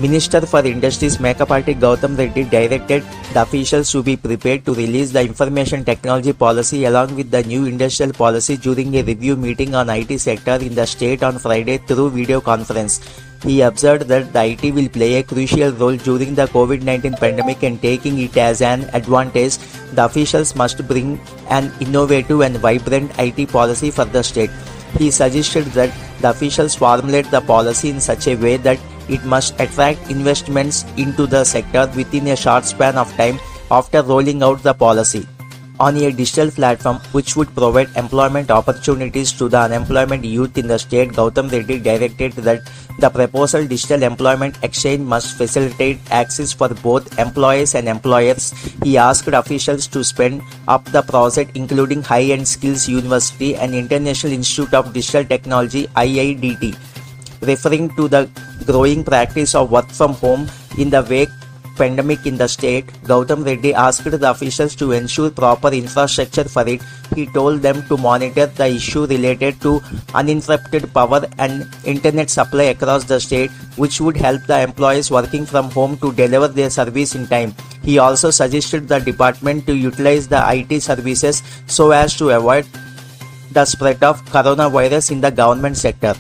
Minister for Industries Mekapati Gautam Reddy directed the officials to be prepared to release the information technology policy along with the new industrial policy during a review meeting on IT sector in the state on Friday through video conference. He observed that the IT will play a crucial role during the COVID-19 pandemic, and taking it as an advantage, the officials must bring an innovative and vibrant IT policy for the state. He suggested that the officials formulate the policy in such a way that it must attract investments into the sector within a short span of time after rolling out the policy. On a digital platform which would provide employment opportunities to the unemployed youth in the state, Gautam Reddy directed that the proposal digital employment exchange must facilitate access for both employees and employers. He asked officials to spend up the project including High-End Skills University and International Institute of Digital Technology (IIDT). Referring to the growing practice of work from home in the wake pandemic in the state, Gautam Reddy asked the officials to ensure proper infrastructure for it. He told them to monitor the issue related to uninterrupted power and internet supply across the state, which would help the employees working from home to deliver their service in time. He also suggested the department to utilize the IT services so as to avoid the spread of coronavirus in the government sector.